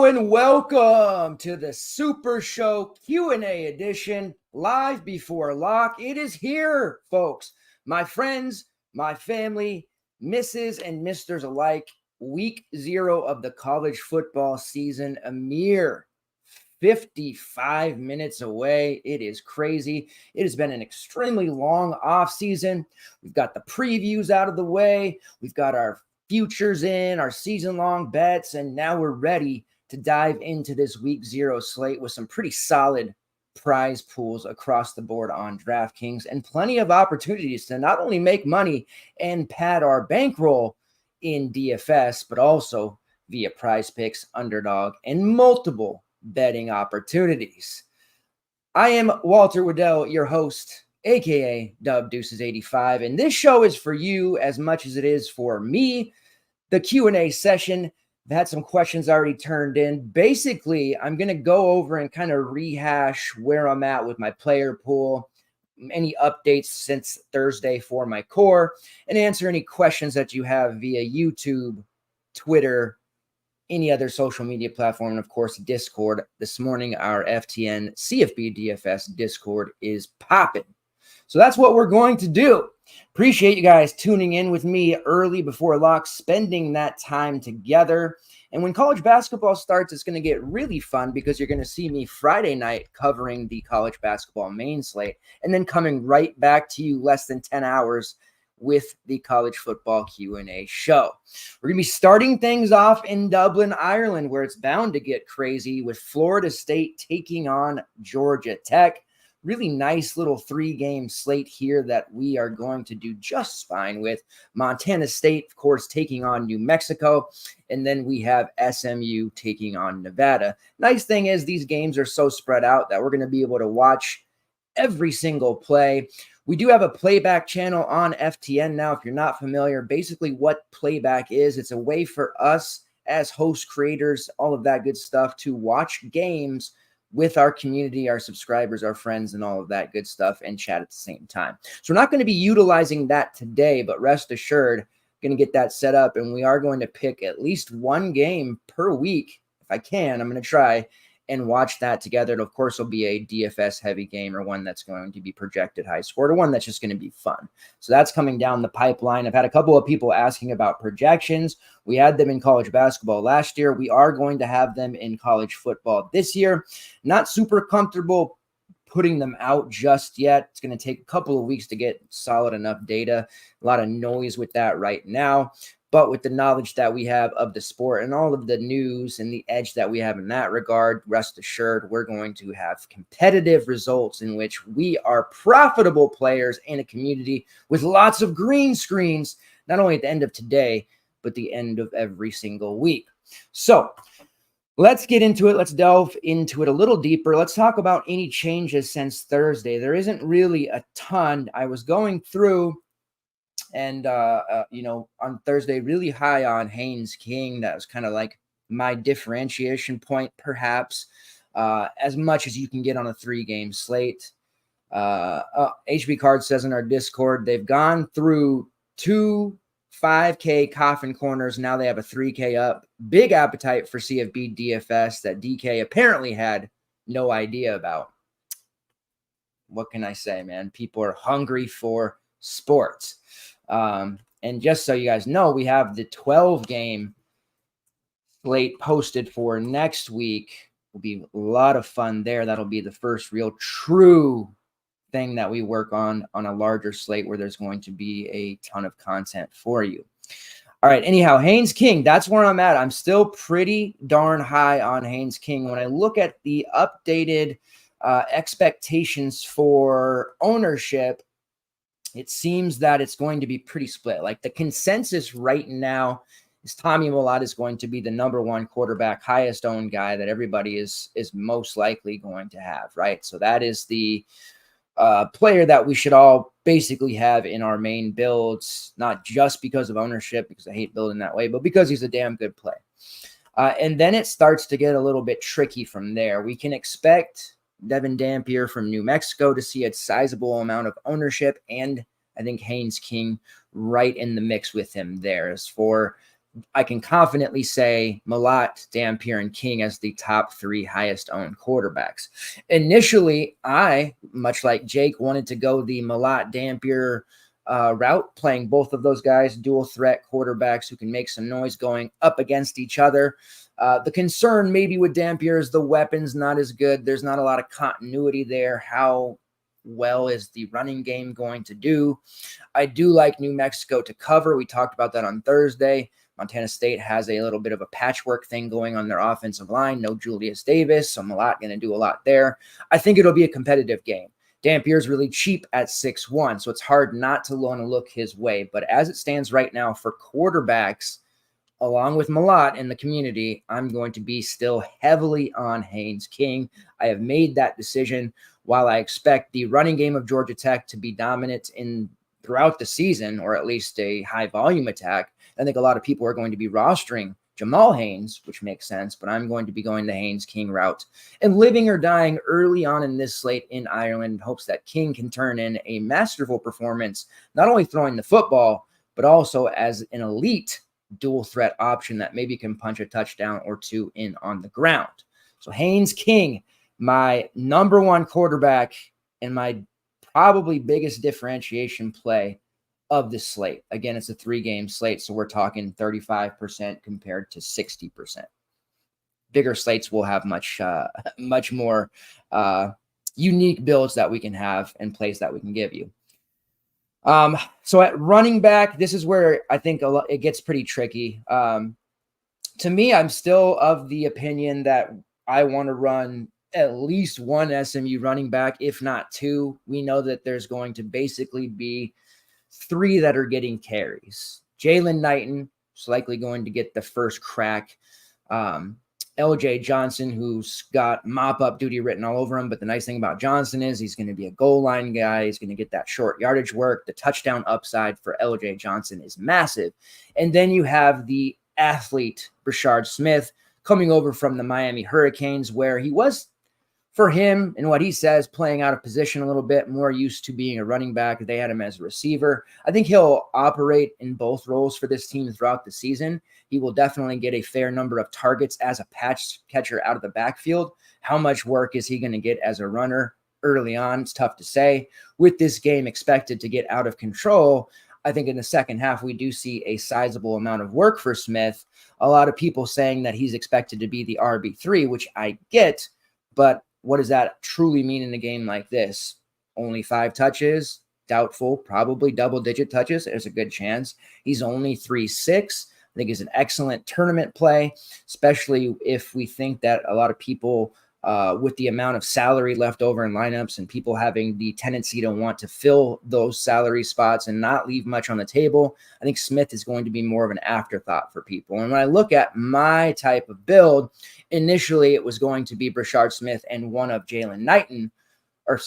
and welcome to the SuperShow Q&A edition, live before lock. It is here, folks. My friends, my family, Mrs. and Misters alike, week 0 of the college football season, a mere 55 minutes away. It is crazy. It has been an extremely long off season. We've got the previews out of the way. We've got our futures in, our season-long bets, and now we're ready to dive into this week 0 slate with some pretty solid prize pools across the board on DraftKings and plenty of opportunities to not only make money and pad our bankroll in DFS, but also via PrizePicks, Underdog, and multiple betting opportunities. I am Walter Waddell, your host, aka Dub Deuces 85, and this show is for you as much as it is for me. The Q&A session, I've had some questions already turned in. Basically, I'm going to go over and kind of rehash where I'm at with my player pool, any updates since Thursday for my core, and answer any questions that you have via YouTube, Twitter, any other social media platform, and of course, Discord. This morning, our FTN CFB DFS Discord is popping. So that's what we're going to do. Appreciate you guys tuning in with me early before lock, spending that time together. And when college basketball starts, it's going to get really fun because you're going to see me Friday night covering the college basketball main slate and then coming right back to you less than 10 hours with the college football Q&A show. We're going to be starting things off in Dublin, Ireland, where it's bound to get crazy with Florida State taking on Georgia Tech. Really nice little 3-game slate here that we are going to do just fine with. Montana State, of course, taking on New Mexico. And then we have SMU taking on Nevada. Nice thing is these games are so spread out that we're going to be able to watch every single play. We do have a playback channel on FTN now. If you're not familiar, basically what playback is, it's a way for us as host creators, all of that good stuff, to watch games with our community, our subscribers, our friends, and all of that good stuff, and chat at the same time. So we're not going to be utilizing that today, but rest assured, going to get that set up, and we are going to pick at least one game per week. If I can, I'm going to try and watch that together. It, of course, will be a DFS heavy game or one that's going to be projected high scored or one that's just going to be fun. So that's coming down the pipeline. I've had a couple of people asking about projections. We had them in college basketball last year. We are going to have them in college football this year. Not super comfortable putting them out just yet. It's going to take a couple of weeks to get solid enough data. A lot of noise with that right now. But with the knowledge that we have of the sport and all of the news and the edge that we have in that regard, rest assured, we're going to have competitive results in which we are profitable players in a community with lots of green screens, not only at the end of today, but the end of every single week. So let's get into it. Let's delve into it a little deeper. Let's talk about any changes since Thursday. There isn't really a ton. I was going through and, on Thursday, really high on Haynes King. That was kind of like my differentiation point, perhaps, as much as you can get on a 3-game slate. HB Card says in our Discord, they've gone through 2 5K coffin corners. Now they have a 3K up. Big appetite for CFB DFS that DK apparently had no idea about. What can I say, man? People are hungry for sports. And just so you guys know, we have the 12-game slate posted for next week. Will be a lot of fun there. That'll be the first real true thing that we work on a larger slate where there's going to be a ton of content for you. All right. Anyhow, Haynes King, that's where I'm at. I'm still pretty darn high on Haynes King. When I look at the updated expectations for ownership, it seems that it's going to be pretty split. Like the consensus right now is Tommy Mellott is going to be the number 1 quarterback, highest owned guy that everybody is most likely going to have, right? So that is the player that we should all basically have in our main builds, not just because of ownership, because I hate building that way, but because he's a damn good play. And then it starts to get a little bit tricky from there. We can expect Devin Dampier from New Mexico to see a sizable amount of ownership, and I think Haynes King right in the mix with him there. As for I can confidently say Malott, Dampier, and King as the top 3 highest owned quarterbacks. Initially, I, much like Jake, wanted to go the Malott, Dampier route, playing both of those guys, dual threat quarterbacks who can make some noise going up against each other. The concern maybe with Dampier is the weapon's not as good. There's not a lot of continuity there. How well is the running game going to do? I do like New Mexico to cover. We talked about that on Thursday. Montana State has a little bit of a patchwork thing going on their offensive line. No Julius Davis, so I'm going to do a lot there. I think it'll be a competitive game. Dampier's really cheap at 6-1, so it's hard not to want to look his way. But as it stands right now for quarterbacks, along with Malott in the community, I'm going to be still heavily on Haynes King. I have made that decision. While I expect the running game of Georgia Tech to be dominant throughout the season, or at least a high volume attack, I think a lot of people are going to be rostering Jamal Haynes, which makes sense, but I'm going to be going the Haynes King route and living or dying early on in this slate in Ireland in hopes that King can turn in a masterful performance, not only throwing the football, but also as an elite dual threat option that maybe can punch a touchdown or 2 in on the ground. So Haynes King, my number 1 quarterback and my probably biggest differentiation play of the slate. Again, it's a 3-game slate, so we're talking 35% compared to 60%. Bigger slates will have much more unique builds that we can have and plays that we can give you. So at running back, this is where I think it gets pretty tricky. To me, I'm still of the opinion that I want to run at least 1 SMU running back, if not 2. We know that there's going to basically be 3 that are getting carries. Jalen Knighton is likely going to get the first crack. LJ Johnson, who's got mop-up duty written all over him. But the nice thing about Johnson is he's going to be a goal line guy. He's going to get that short yardage work. The touchdown upside for LJ Johnson is massive. And then you have the athlete, Brashard Smith, coming over from the Miami Hurricanes, where he was, for him and what he says, playing out of position a little bit, more used to being a running back. They had him as a receiver. I think he'll operate in both roles for this team throughout the season. He will definitely get a fair number of targets as a patch catcher out of the backfield. How much work is he going to get as a runner early on? It's tough to say. With this game expected to get out of control, I think in the second half, we do see a sizable amount of work for Smith. A lot of people saying that he's expected to be the RB3, which I get, but what does that truly mean in a game like this? Only 5 touches? Doubtful. Probably double-digit touches. There's a good chance. He's only 3.6. I think is an excellent tournament play, especially if we think that a lot of people, with the amount of salary left over in lineups and people having the tendency to want to fill those salary spots and not leave much on the table, I think Smith is going to be more of an afterthought for people. And when I look at my type of build, initially it was going to be Brashard Smith and one of Jalen Knighton and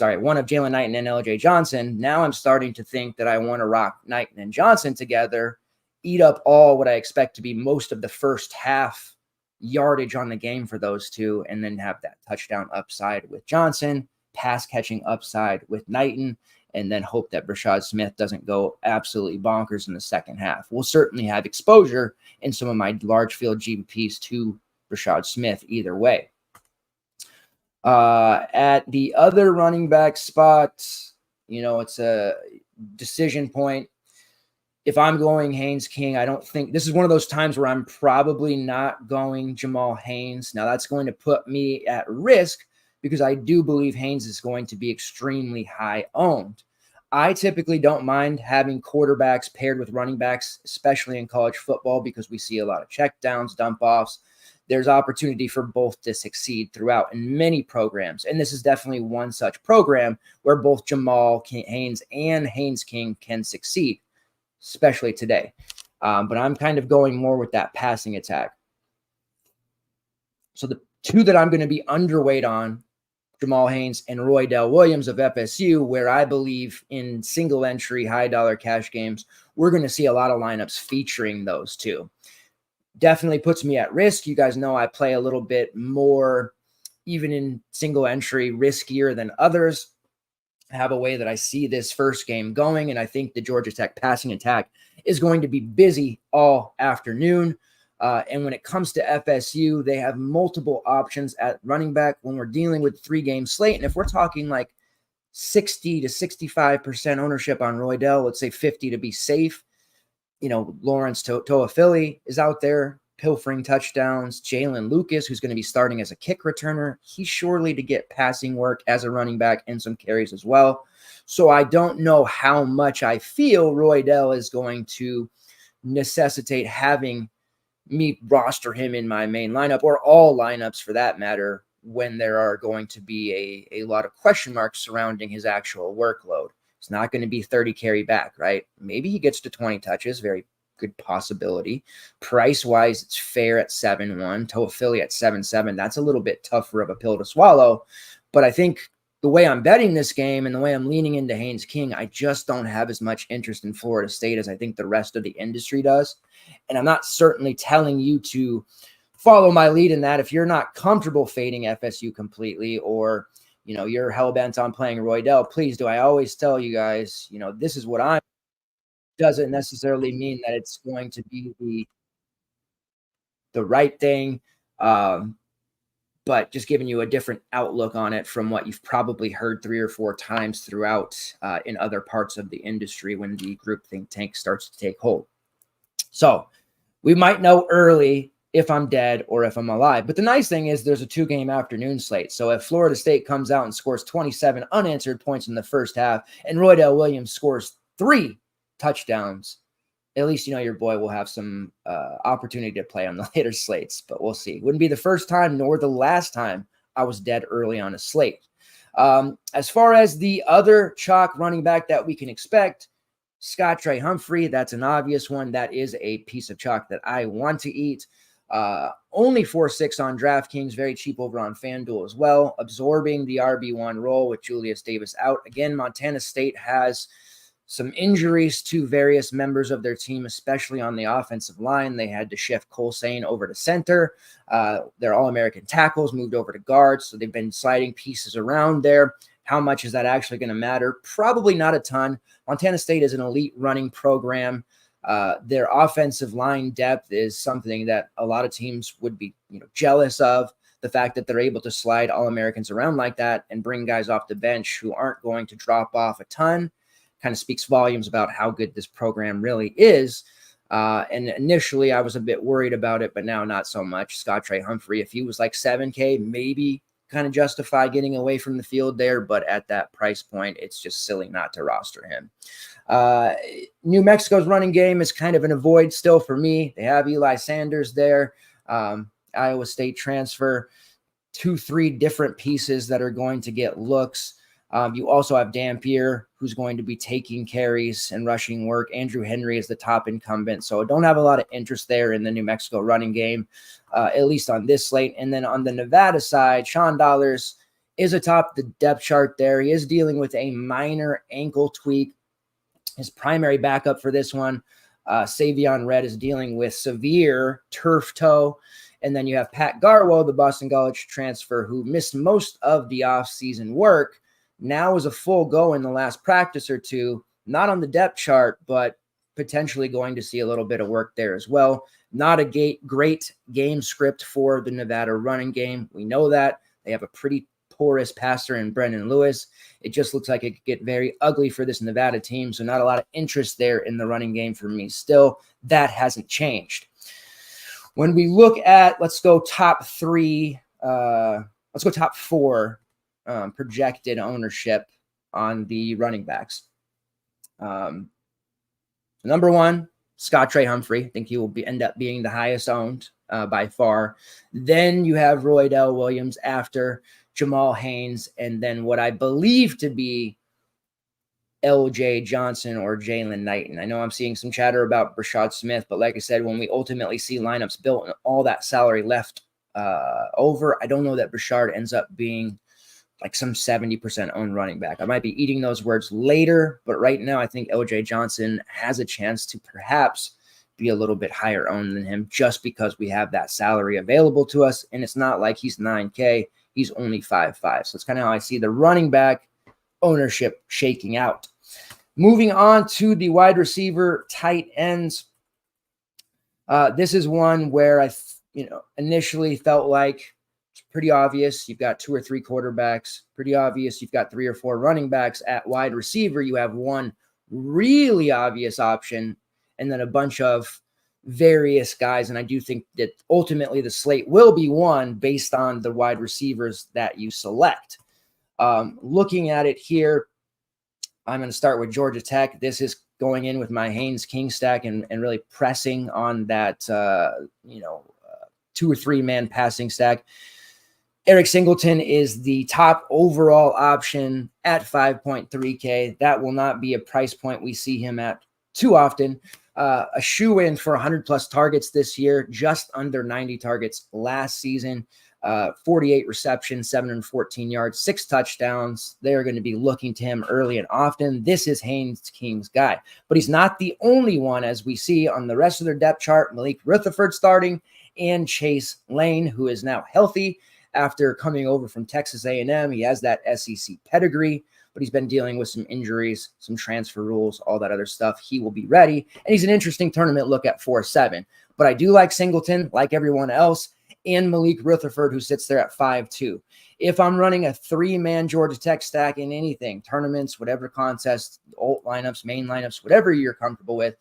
LJ Johnson. Now I'm starting to think that I want to rock Knighton and Johnson together, eat up all what I expect to be most of the first half yardage on the game for those 2, and then have that touchdown upside with Johnson, pass catching upside with Knighton, and then hope that Brashard Smith doesn't go absolutely bonkers in the second half. We'll certainly have exposure in some of my large field GPPs to Brashard Smith either way. At the other running back spot, it's a decision point. If I'm going Haynes King, I don't think this is one of those times where I'm probably not going Jamal Haynes. Now that's going to put me at risk because I do believe Haynes is going to be extremely high owned. I typically don't mind having quarterbacks paired with running backs, especially in college football, because we see a lot of checkdowns, dump offs. There's opportunity for both to succeed throughout in many programs. And this is definitely one such program where both Jamal Haynes and Haynes King can succeed, especially today. But I'm kind of going more with that passing attack. So the 2 that I'm going to be underweight on, Jamal Haynes and Roy Dell Williams of FSU, where I believe in single entry, high dollar cash games, we're going to see a lot of lineups featuring those 2. Definitely puts me at risk. You guys know I play a little bit more, even in single entry, riskier than others. have a way that I see this first game going, and I think the Georgia Tech passing attack is going to be busy all afternoon. And when it comes to FSU, they have multiple options at running back when we're dealing with 3-game slate. And if we're talking like 60 to 65% ownership on Roydell, let's say 50 to be safe, Lawrence Toafili is out there pilfering touchdowns. Jalen Lucas, who's going to be starting as a kick returner, he's surely to get passing work as a running back and some carries as well. So I don't know how much I feel Roydell is going to necessitate having me roster him in my main lineup, or all lineups for that matter, when there are going to be a lot of question marks surrounding his actual workload. It's not going to be 30 carry back, right? Maybe he gets to 20 touches, very good possibility. Price-wise, it's fair at 7-1, Toafili at 7-7. That's a little bit tougher of a pill to swallow, but I think the way I'm betting this game and the way I'm leaning into Haynes King, I just don't have as much interest in Florida State as I think the rest of the industry does. And I'm not certainly telling you to follow my lead in that. If you're not comfortable fading FSU completely, or, you're hell-bent on playing Roydell, please do. I always tell you guys, this is what I'm, doesn't necessarily mean that it's going to be the right thing. But just giving you a different outlook on it from what you've probably heard 3 or 4 times throughout in other parts of the industry when the groupthink tank starts to take hold. So we might know early if I'm dead or if I'm alive. But the nice thing is there's a 2-game afternoon slate. So if Florida State comes out and scores 27 unanswered points in the first half and Roydell Williams scores 3 touchdowns, at least your boy will have some opportunity to play on the later slates, but we'll see. Wouldn't be the first time nor the last time I was dead early on a slate. As far as the other chalk running back that we can expect, Scott Trey Humphrey, that's an obvious one. That is a piece of chalk that I want to eat. Only 4.6 on DraftKings, very cheap over on FanDuel as well, absorbing the RB1 role with Julius Davis out. Again, Montana State has some injuries to various members of their team, especially on the offensive line. They had to shift Cole Sane over to center. Their All-American tackles moved over to guards, so they've been sliding pieces around there. How much is that actually going to matter? Probably not a ton. Montana State is an elite running program. Their offensive line depth is something that a lot of teams would be jealous of. The fact that they're able to slide All-Americans around like that and bring guys off the bench who aren't going to drop off a ton kind of speaks volumes about how good this program really is. And initially I was a bit worried about it, but now not so much. Scott Trey Humphrey, if he was like 7K, maybe kind of justify getting away from the field there, but at that price point, it's just silly not to roster him. New Mexico's running game is kind of an avoid still for me. They have Eli Sanders there, Iowa State transfer, 2-3 different pieces that are going to get looks. You also have Dampier, who's going to be taking carries and rushing work. Andrew Henry is the top incumbent, so I don't have a lot of interest there in the New Mexico running game, at least on this slate. And then on the Nevada side, Sean Dollars is atop the depth chart there. He is dealing with a minor ankle tweak. His primary backup for this one, Savion Red, is dealing with severe turf toe. And then you have Pat Garwo, the Boston College transfer, who missed most of the offseason work. Now is a full go in the last practice or two, not on the depth chart, but potentially going to see a little bit of work there as well. Not a great game script for the Nevada running game. We know that. They have a pretty porous passer in Brendan Lewis. It just looks like it could get very ugly for this Nevada team, so not a lot of interest there in the running game for me still. That hasn't changed. When we look at, let's go top 4 projected ownership on the running backs. Number 1, Scott Trey Humphrey. I think he will end up being the highest owned by far. Then you have Roydell Williams after Jamal Haynes, and then what I believe to be LJ Johnson or Jalen Knighton. I know I'm seeing some chatter about Brashad Smith, but like I said, when we ultimately see lineups built and all that salary left over, I don't know that Brashard ends up being like some 70% owned running back. I might be eating those words later, but right now I think LJ Johnson has a chance to perhaps be a little bit higher owned than him just because we have that salary available to us. And it's not like he's 9K. He's only 5.5. So it's kind of how I see the running back ownership shaking out. Moving on to the wide receiver tight ends. This is one where I initially felt like it's pretty obvious. You've got 2 or 3 quarterbacks. Pretty obvious. You've got 3 or 4 running backs. At wide receiver, you have one really obvious option and then a bunch of various guys. And I do think that ultimately the slate will be won based on the wide receivers that you select. Looking at it here, I'm going to start with Georgia Tech. This is going in with my Haynes King stack and really pressing on that, 2 or 3 man passing stack. Eric Singleton is the top overall option at 5.3K. That will not be a price point we see him at too often. A shoe-in for 100-plus targets this year, just under 90 targets last season. 48 receptions, 714 yards, 6 touchdowns. They're going to be looking to him early and often. This is Haynes King's guy. But he's not the only one, as we see on the rest of their depth chart. Malik Rutherford starting, and Chase Lane, who is now healthy after coming over from Texas A&M. He has that SEC pedigree, but he's been dealing with some injuries, some transfer rules, all that other stuff. He will be ready, and he's an interesting tournament look at 4.7. But I do like Singleton, like everyone else, and Malik Rutherford, who sits there at 5.2. If I'm running a 3-man Georgia Tech stack in anything, tournaments, whatever contests, alt lineups, main lineups, whatever you're comfortable with,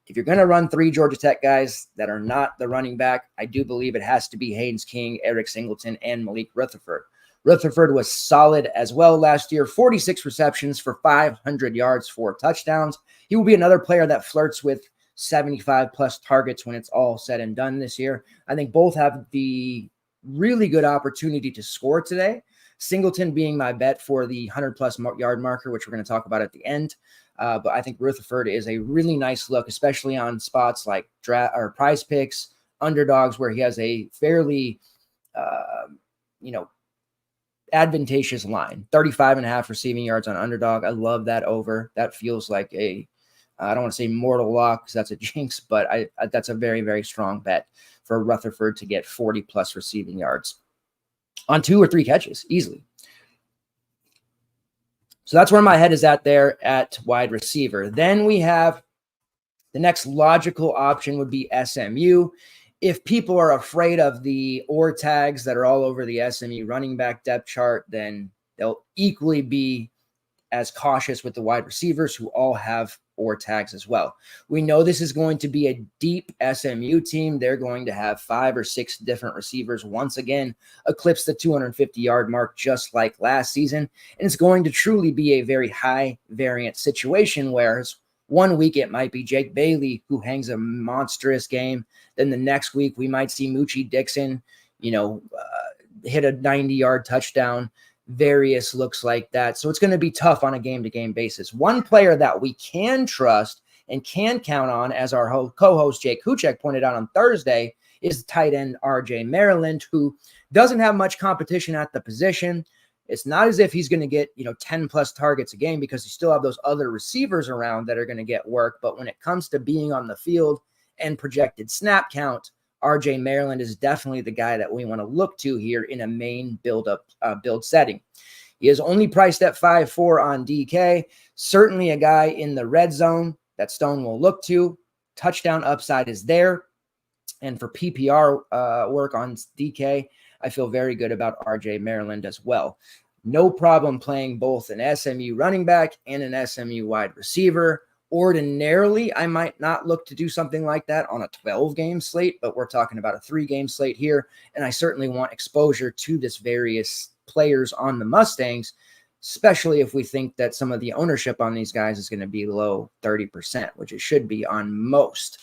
if you're going to run 3 Georgia Tech guys that are not the running back, I do believe it has to be Haynes King, Eric Singleton, and Malik Rutherford. Rutherford was solid as well last year, 46 receptions for 500 yards, 4 touchdowns. He will be another player that flirts with 75-plus targets when it's all said and done this year. I think both have the really good opportunity to score today. Singleton being my bet for the 100-plus yard marker, which we're going to talk about at the end. But I think Rutherford is a really nice look, especially on spots like PrizePicks, Underdogs, where he has a fairly, advantageous line. 35.5 receiving yards on Underdog. I love that over. That feels like I don't want to say mortal lock because that's a jinx, but that's a very, very strong bet for Rutherford to get 40-plus receiving yards on 2 or 3 catches easily. So that's where my head is at there at wide receiver. Then we have the next logical option would be SMU. If people are afraid of the OR tags that are all over the SMU running back depth chart, then they'll equally be as cautious with the wide receivers who all have OR tags as well. We know this is going to be a deep SMU team. They're going to have 5 or 6 different receivers once again eclipse the 250-yard mark just like last season. And it's going to truly be a very high variance situation, whereas one week it might be Jake Bailey who hangs a monstrous game. Then the next week we might see Moochie Dixon, hit a 90-yard touchdown. Various looks like that. So it's going to be tough on a game-to-game basis. One player that we can trust and can count on, as our co-host Jake Kuchek pointed out on Thursday, is tight end RJ Maryland, who doesn't have much competition at the position. It's not as if he's going to get 10-plus targets a game because you still have those other receivers around that are going to get work. But when it comes to being on the field and projected snap count, RJ Maryland is definitely the guy that we want to look to here in a main build setting. He is only priced at 5.4 on DK. Certainly a guy in the red zone that Stone will look to. Touchdown upside is there. And for PPR work on DK, I feel very good about RJ Maryland as well. No problem playing both an SMU running back and an SMU wide receiver. Ordinarily, I might not look to do something like that on a 12-game slate, but we're talking about a 3-game slate here, and I certainly want exposure to this various players on the Mustangs, especially if we think that some of the ownership on these guys is going to be low 30%, which it should be on most.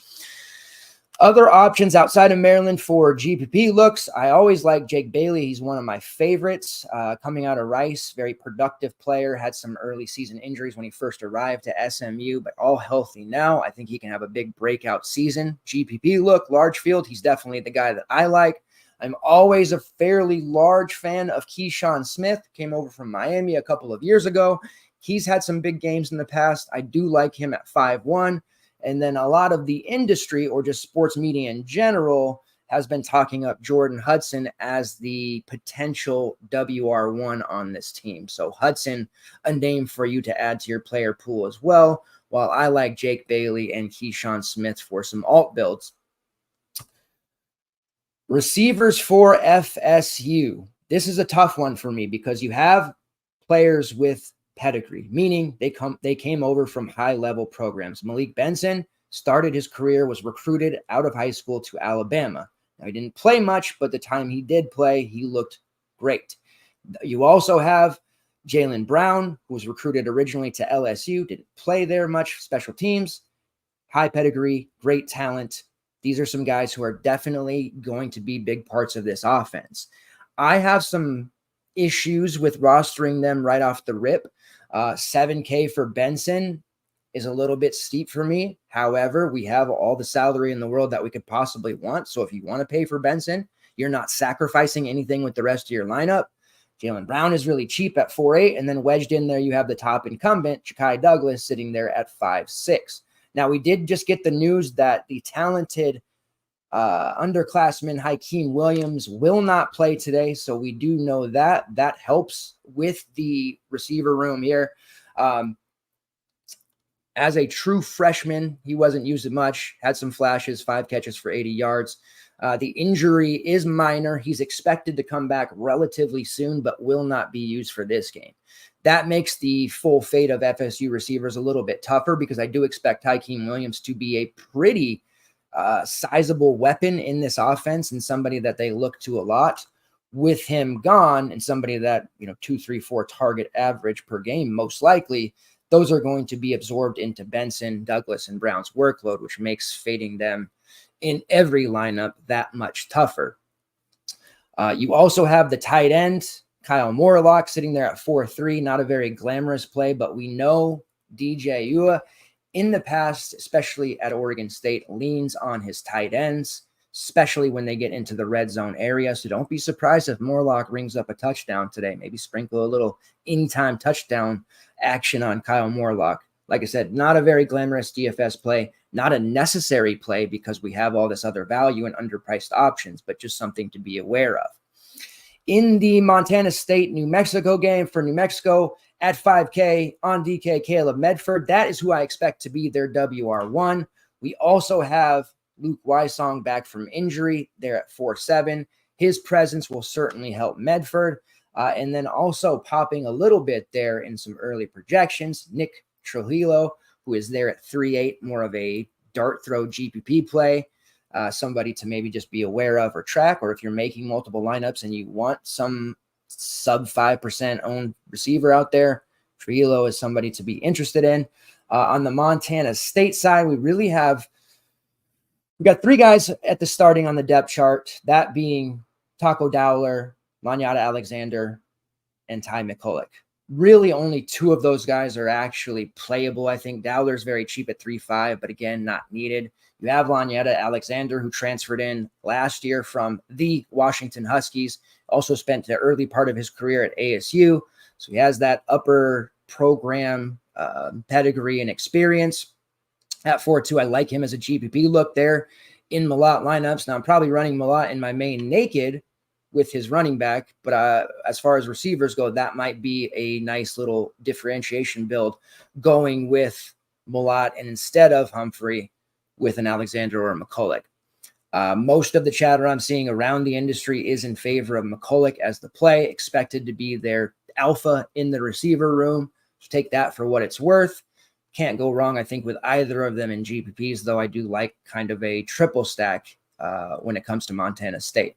Other options outside of Maryland for GPP looks, I always like Jake Bailey. He's one of my favorites coming out of Rice. Very productive player. Had some early season injuries when he first arrived to SMU, but all healthy now. I think he can have a big breakout season. GPP look, large field. He's definitely the guy that I like. I'm always a fairly large fan of Keyshawn Smith. Came over from Miami a couple of years ago. He's had some big games in the past. I do like him at 5.1. And then a lot of the industry or just sports media in general has been talking up Jordan Hudson as the potential WR1 on this team. So Hudson, a name for you to add to your player pool as well, while I like Jake Bailey and Keyshawn Smith for some alt builds. Receivers for FSU. This is a tough one for me because you have players with pedigree, meaning they came over from high-level programs. Malik Benson started his career, was recruited out of high school to Alabama. Now, he didn't play much, but the time he did play, he looked great. You also have Jaylen Brown, who was recruited originally to LSU, didn't play there much, special teams, high pedigree, great talent. These are some guys who are definitely going to be big parts of this offense. I have some issues with rostering them right off the rip. $7K for Benson is a little bit steep for me. However, we have all the salary in the world that we could possibly want. So if you want to pay for Benson, you're not sacrificing anything with the rest of your lineup. Jaylen Brown is really cheap at 4.8, and then wedged in there, you have the top incumbent, Ja'Kai Douglas, sitting there at 5.6. Now, we did just get the news that the talented underclassman Hakeem Williams will not play today, so we do know that. That helps with the receiver room here. As a true freshman, he wasn't used much, had some flashes, 5 catches for 80 yards. The injury is minor. He's expected to come back relatively soon, but will not be used for this game. That makes the full fate of FSU receivers a little bit tougher because I do expect Hakeem Williams to be a pretty sizable weapon in this offense and somebody that they look to a lot. With him gone and somebody that, 2, 3, 4 target average per game, most likely, those are going to be absorbed into Benson, Douglas, and Brown's workload, which makes fading them in every lineup that much tougher. You also have the tight end, Kyle Morlock, sitting there at 4.3. Not a very glamorous play, but we know DJ Ua in the past, especially at Oregon State, leans on his tight ends, especially when they get into the red zone area. So don't be surprised if Morlock rings up a touchdown today. Maybe sprinkle a little anytime touchdown action on Kyle Morlock. Like I said, not a very glamorous DFS play, not a necessary play because we have all this other value and underpriced options, but just something to be aware of. In the Montana State, New Mexico game for New Mexico at 5K on DK, Caleb Medford. That is who I expect to be their WR1. We also have Luke Wysong back from injury there at 4.7. His presence will certainly help Medford. And then also popping a little bit there in some early projections, Nick Trujillo, who is there at 3.8, more of a dart throw GPP play. Somebody to maybe just be aware of or track, or if you're making multiple lineups and you want some sub 5% owned receiver out there, Trujillo is somebody to be interested in. On the Montana State side, we've got 3 guys at the starting on the depth chart, that being Taco Dowler, Lanyata Alexander, and Ty McCulloch. Really only 2 of those guys are actually playable. I think Dowler's very cheap at 3.5, but again, not needed. You have Lanyata Alexander, who transferred in last year from the Washington Huskies, also spent the early part of his career at ASU. So he has that upper program pedigree and experience. At 4.2, I like him as a GPP look there in Malott lineups. Now, I'm probably running Malott in my main naked with his running back, but as far as receivers go, that might be a nice little differentiation build going with Malott and instead of Humphrey with an Alexander or a McCulloch. Most of the chatter I'm seeing around the industry is in favor of McCulloch as the play, expected to be their alpha in the receiver room. So take that for what it's worth. Can't go wrong, I think, with either of them in GPPs, though I do like kind of a triple stack when it comes to Montana State.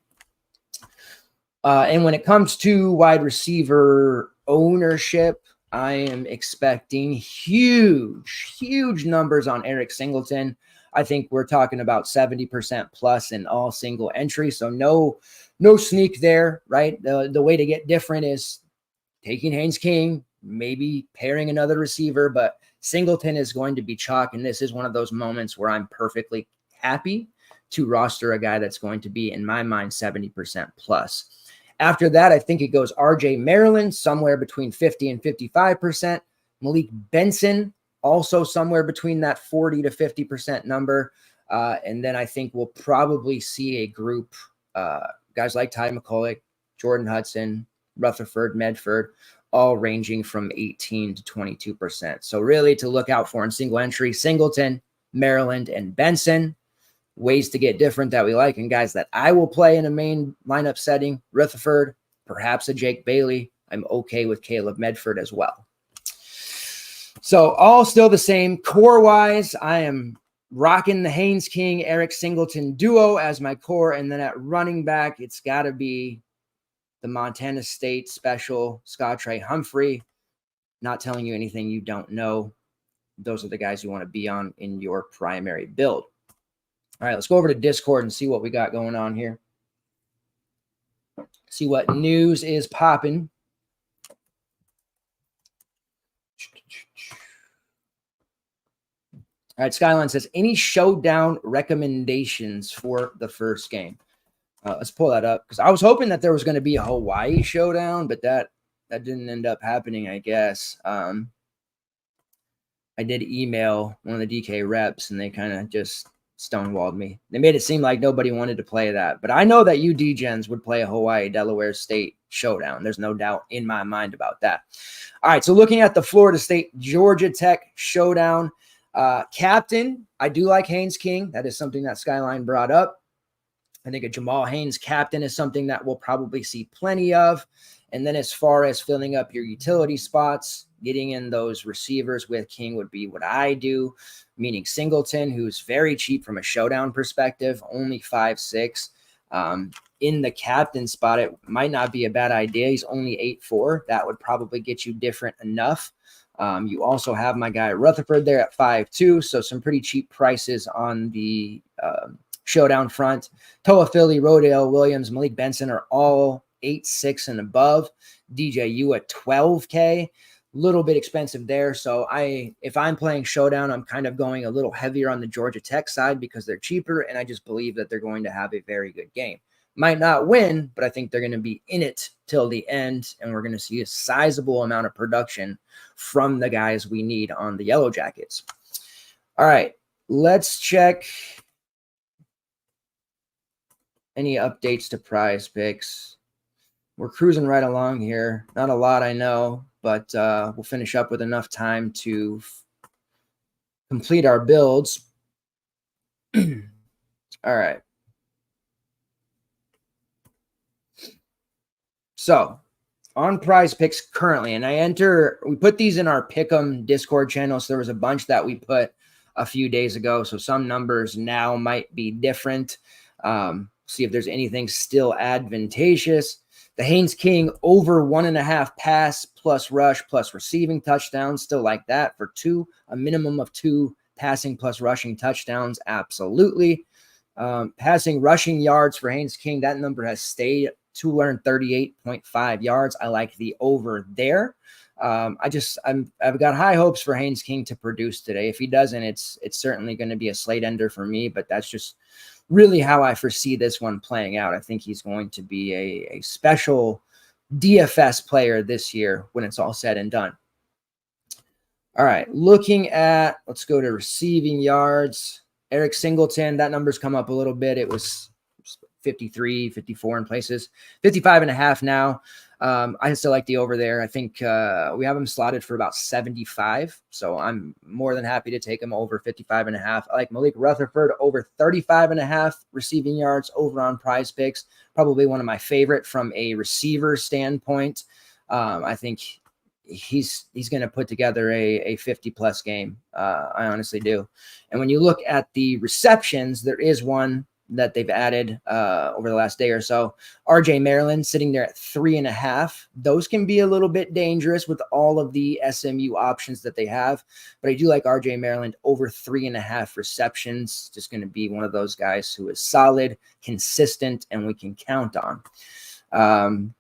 And when it comes to wide receiver ownership, I am expecting huge numbers on Eric Singleton. I think we're talking about 70% plus in all single entry. So no sneak there, right? The way to get different is taking Haynes King, maybe pairing another receiver, but Singleton is going to be chalk. And this is one of those moments where I'm perfectly happy to roster a guy that's going to be, in my mind, 70% plus. After that, I think it goes RJ Maryland, somewhere between 50 and 55%. Malik Benson, also somewhere between that 40 to 50% number. And then I think we'll probably see a group, guys like Ty McCulloch, Jordan Hudson, Rutherford, Medford, all ranging from 18 to 22%. So really to look out for in single entry, Singleton, Maryland, and Benson. Ways to get different that we like, and guys that I will play in a main lineup setting, Rutherford, perhaps a Jake Bailey. I'm okay with Caleb Medford as well. So all still the same. Core-wise, I am rocking the Haynes King, Eric Singleton duo as my core, and then at running back, it's got to be the Montana State special, Scott Trey Humphrey. Not telling you anything you don't know. Those are the guys you want to be on in your primary build. All right, let's go over to Discord and see what we got going on here. See what news is popping. All right, Skyline says, any showdown recommendations for the first game? Let's pull that up because I was hoping that there was going to be a Hawaii showdown, but that didn't end up happening, I guess. I did email one of the DK reps, and they kind of just stonewalled me. They made it seem like nobody wanted to play that, but I know that you D-Gens would play a Hawaii Delaware State showdown. There's no doubt in my mind about that. All right, so looking at the Florida State Georgia Tech showdown, captain, I do like Haynes King. That is something that Skyline brought up. I think a Jamal Haynes captain is something that we'll probably see plenty of. And then as far as filling up your utility spots, getting in those receivers with King would be what I do, meaning Singleton, who's very cheap from a showdown perspective, only 5'6". In the captain spot, it might not be a bad idea. He's only 8'4". That would probably get you different enough. You also have my guy Rutherford there at 5'2", so some pretty cheap prices on the showdown front. Toa Philly, Rodale Williams, Malik Benson are all 8'6" and above. DJU at 12K, little bit expensive there. So if I'm playing showdown, I'm kind of going a little heavier on the Georgia Tech side because they're cheaper, and I just believe that they're going to have a very good game. Might not win, but I think they're going to be in it till the end, and we're going to see a sizable amount of production from the guys we need on the Yellow Jackets. All right, let's check any updates to PrizePicks. We're cruising right along here. Not a lot, I know, but we'll finish up with enough time to complete our builds. All right. So on PrizePicks currently, and we put these in our Pick'em Discord channel. So there was a bunch that we put a few days ago. So some numbers now might be different. See if there's anything still advantageous. The Haynes King over 1.5 pass plus rush plus receiving touchdowns. Still like that for a minimum of 2 passing plus rushing touchdowns. Absolutely. Passing rushing yards for Haynes King. That number has stayed 238.5 yards. I like the over there. I've got high hopes for Haynes King to produce today. If he doesn't, it's certainly going to be a slate ender for me, but that's just really how I foresee this one playing out. I think he's going to be a special DFS player this year when it's all said and done. All right, let's go to receiving yards. Eric Singleton, that number's come up a little bit. It was 53, 54 in places, 55.5 now. I still like the over there. I think we have him slotted for about 75. So I'm more than happy to take him over 55.5. I like Malik Rutherford over 35.5 receiving yards over on PrizePicks. Probably one of my favorite from a receiver standpoint. I think he's going to put together a 50-plus game. I honestly do. And when you look at the receptions, there is one that they've added over the last day or so. RJ Maryland sitting there at 3.5. Those can be a little bit dangerous with all of the SMU options that they have, but I do like RJ Maryland over 3.5 receptions. Just going to be one of those guys who is solid, consistent, and we can count on.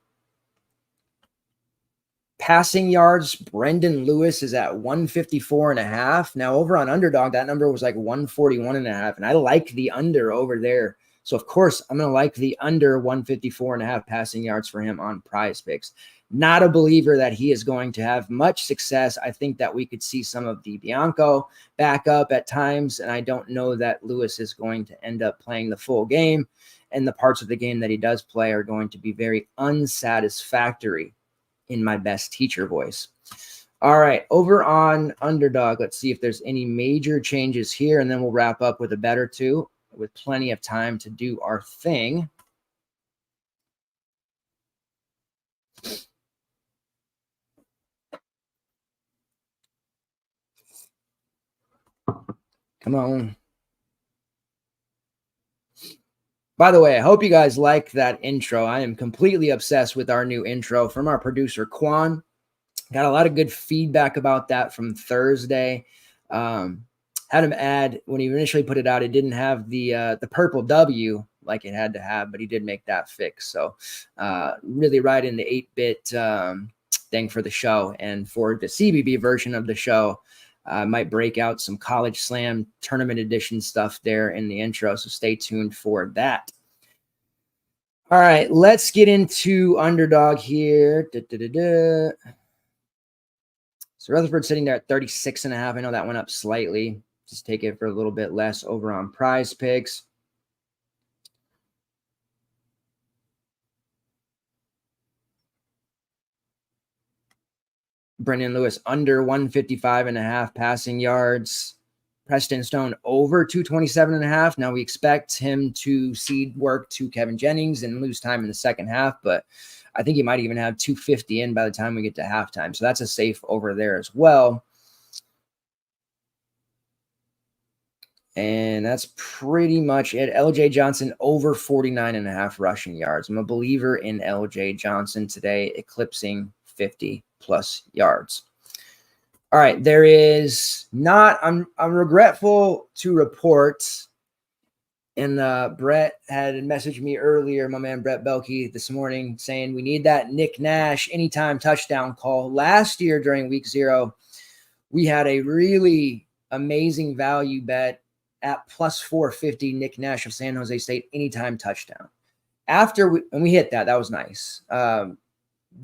Passing yards, Brendan Lewis is at 154.5. Now over on Underdog, that number was like 141.5, and I like the under over there. So of course I'm going to like the under 154.5 passing yards for him on PrizePicks. Not a believer that he is going to have much success. I think that we could see some of the Bianco back up at times, and I don't know that Lewis is going to end up playing the full game, and the parts of the game that he does play are going to be very unsatisfactory in my best teacher voice. All right, over on Underdog, let's see if there's any major changes here, and then we'll wrap up with a bet or two with plenty of time to do our thing. Come on. By the way, I hope you guys like that intro. I am completely obsessed with our new intro from our producer, Quan. Got a lot of good feedback about that from Thursday. Had him add, when he initially put it out, it didn't have the purple W like it had to have, but he did make that fix. So really right in the 8-bit thing for the show. And for the CBB version of the show, might break out some College Slam Tournament Edition stuff there in the intro, so stay tuned for that. All right, let's get into Underdog here. So Rutherford sitting there at 36.5. I know that went up slightly. Just take it for a little bit less over on PrizePicks. Brendan Lewis under 155.5 passing yards. Preston Stone over 227.5. Now we expect him to cede work to Kevin Jennings and lose time in the second half, but I think he might even have 250 in by the time we get to halftime. So that's a safe over there as well. And that's pretty much it. LJ Johnson over 49.5 rushing yards. I'm a believer in LJ Johnson today, eclipsing 50 plus yards. All right, there is not, I'm regretful to report, and Brett had messaged me earlier, my man Brett Belkey this morning, saying we need that Nick Nash anytime touchdown call. Last year during week 0, we had a really amazing value bet at plus 450 Nick Nash of San Jose State anytime touchdown. After we hit that, that was nice.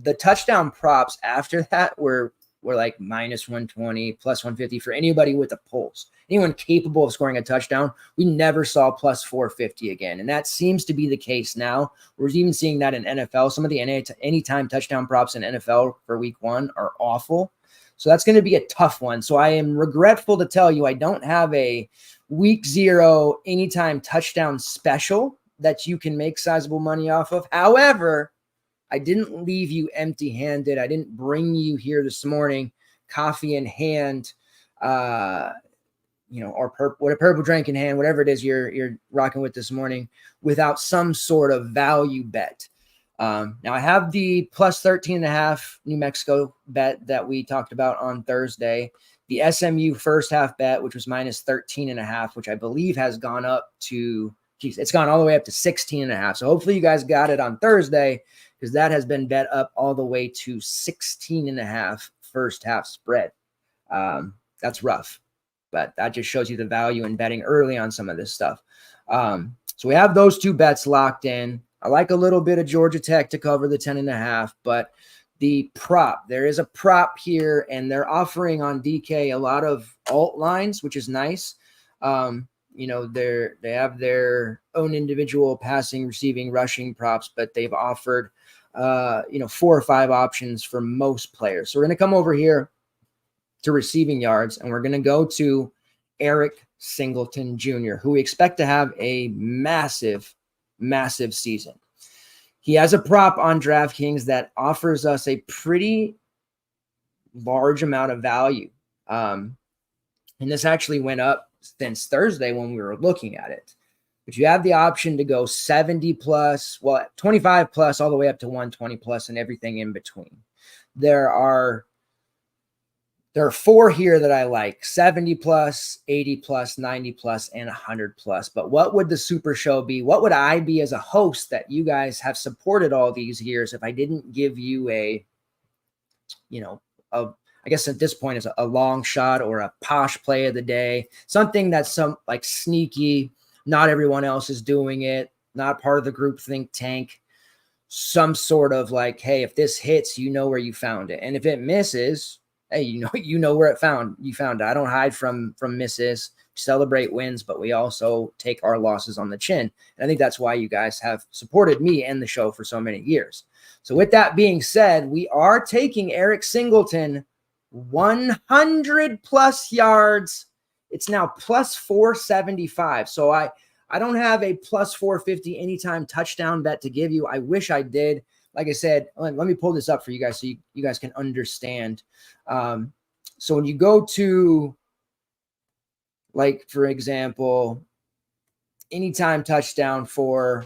The touchdown props after that were like minus 120, plus 150 for anybody with a pulse. Anyone capable of scoring a touchdown, we never saw plus 450 again. And that seems to be the case now. We're even seeing that in NFL. Some of the anytime touchdown props in NFL for week 1 are awful. So that's going to be a tough one. So I am regretful to tell you I don't have a week 0 anytime touchdown special that you can make sizable money off of. However, I didn't leave you empty-handed. I didn't bring you here this morning, coffee in hand, or what a purple drink in hand, whatever it is you're rocking with this morning, without some sort of value bet. Now I have the plus 13.5 New Mexico bet that we talked about on Thursday, the SMU first half bet, which was minus 13.5, which I believe has gone up to, it's gone all the way up to 16.5. So hopefully you guys got it on Thursday, because that has been bet up all the way to 16.5 first half spread. That's rough, but that just shows you the value in betting early on some of this stuff. So we have those 2 bets locked in. I like a little bit of Georgia Tech to cover the 10.5, but the prop, there is a prop here, and they're offering on DK a lot of alt lines, which is nice. They have their own individual passing, receiving, rushing props, but they've offered 4 or 5 options for most players. So we're going to come over here to receiving yards, and we're going to go to Eric Singleton Jr., who we expect to have a massive, massive season. He has a prop on DraftKings that offers us a pretty large amount of value. And this actually went up since Thursday when we were looking at it. But you have the option to go 70 plus, 25 plus, all the way up to 120 plus, and everything in between. There are 4 here that I like: 70 plus, 80 plus, 90 plus, and 100 plus. But what would the Super Show be? What would I be as a host that you guys have supported all these years if I didn't give you I guess at this point is a long shot or a posh play of the day, something that's some like sneaky, not everyone else is doing it, not part of the group think tank. some sort of like, hey, if this hits, you know where you found it. And if it misses, hey, you know where you found it. I don't hide from misses, celebrate wins, but we also take our losses on the chin. And I think that's why you guys have supported me and the show for so many years. So with that being said, we are taking Eric Singleton 100 plus yards. It's now plus 475. So I don't have a plus 450 anytime touchdown bet to give you. I wish I did. Like I said, let me pull this up for you guys so you guys can understand. So when you go to, like, for example, anytime touchdown for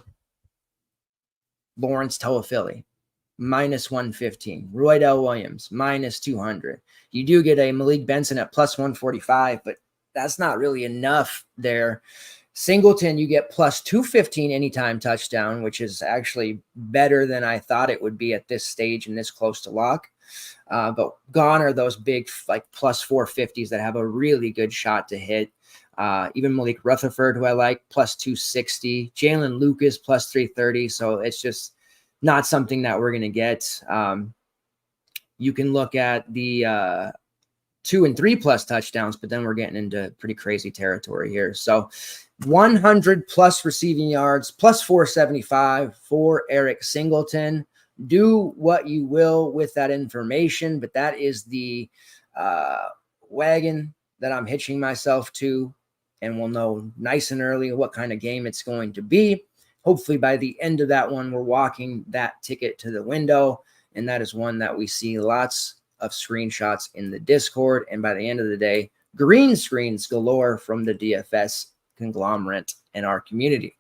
Lawrence Toafili, minus 115. Roy Dell Williams, minus 200. You do get a Malik Benson at plus 145, but that's not really enough there. Singleton, you get plus 215 anytime touchdown, which is actually better than I thought it would be at this stage and this close to lock. But gone are those big, like, plus 450s that have a really good shot to hit. Even Malik Rutherford, who I like, plus 260. Jalen Lucas, plus 330. So it's just not something that we're going to get. You can look at the 2 and 3 plus touchdowns, but then we're getting into pretty crazy territory here. So 100 plus receiving yards, plus 475 for Eric Singleton. Do what you will with that information, but that is the wagon that I'm hitching myself to, and we'll know nice and early what kind of game it's going to be. Hopefully by the end of that one, we're walking that ticket to the window, and that is one that we see lots of screenshots in the Discord, and by the end of the day, green screens galore from the DFS conglomerate in our community.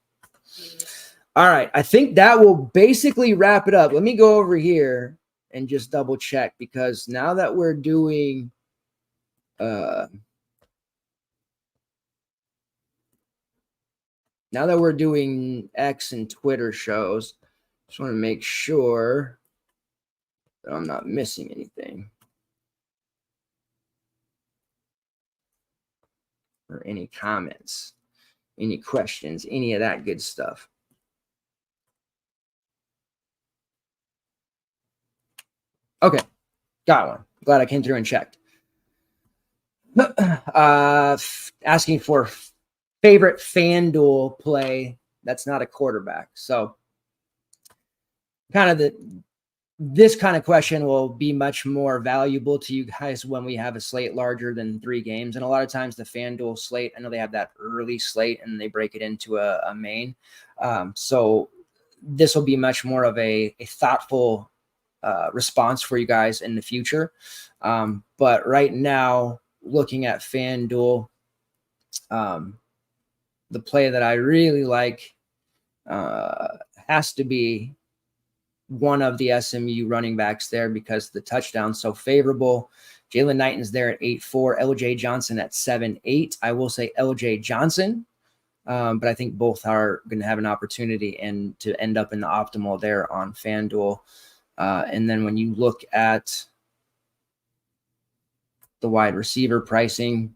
All right, I think that will basically wrap it up. Let me go over here and just double check, because now that we're doing X and Twitter shows, just want to make sure that I'm not missing anything or any comments, any questions, any of that good stuff. Okay, got one. Glad I came through and checked. Asking for favorite FanDuel play that's not a quarterback. So kind of this kind of question will be much more valuable to you guys when we have a slate larger than 3 games. And a lot of times the FanDuel slate, I know they have that early slate and they break it into a main. So this will be much more of a thoughtful response for you guys in the future. But right now, looking at FanDuel, the play that I really like has to be one of the SMU running backs there, because the touchdown's so favorable. Jalen Knighton's there at 8.4, LJ Johnson at 7.8. I will say LJ Johnson, but I think both are going to have an opportunity and to end up in the optimal there on FanDuel. And then when you look at the wide receiver pricing,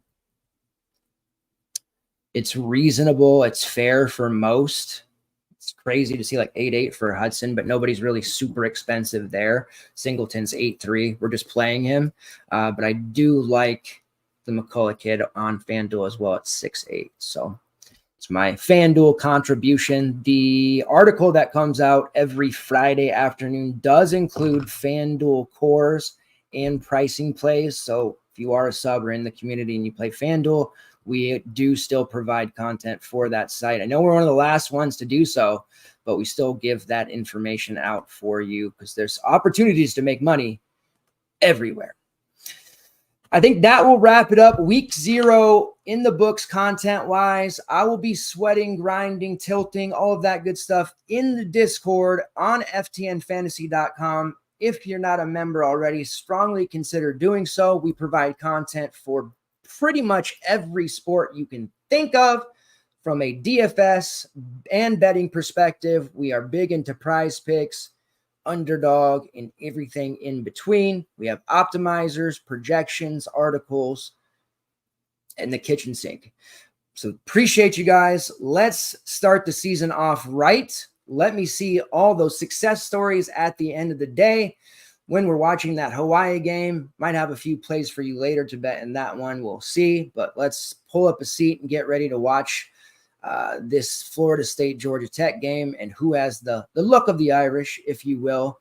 it's reasonable. It's fair for most. It's crazy to see like 8.8 for Hudson, but nobody's really super expensive there. Singleton's 8.3. We're just playing him. But I do like the McCullough kid on FanDuel as well at 6.8. So it's my FanDuel contribution. The article that comes out every Friday afternoon does include FanDuel cores and pricing plays. So if you are a sub or in the community and you play FanDuel, we do still provide content for that site. I know we're one of the last ones to do so, but we still give that information out for you because there's opportunities to make money everywhere. I think that will wrap it up. Week 0 in the books content-wise. I will be sweating, grinding, tilting, all of that good stuff in the Discord on ftnfantasy.com. If you're not a member already, strongly consider doing so. We provide content for pretty much every sport you can think of from a DFS and betting perspective. We are big into PrizePicks, Underdog, and everything in between. We have optimizers, projections, articles, and the kitchen sink. So appreciate you guys. Let's start the season off right. Let me see all those success stories at the end of the day when we're watching that Hawaii game. Might have a few plays for you later to bet in that one. We'll see, but let's pull up a seat and get ready to watch this Florida State Georgia Tech game and who has the look of the Irish, if you will.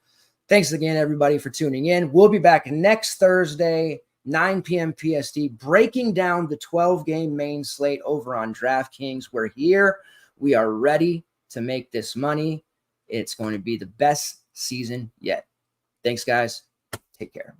Thanks again, everybody, for tuning in. We'll be back next Thursday, 9 p.m. PST, breaking down the 12-game main slate over on DraftKings. We're here. We are ready to make this money. It's going to be the best season yet. Thanks, guys. Take care.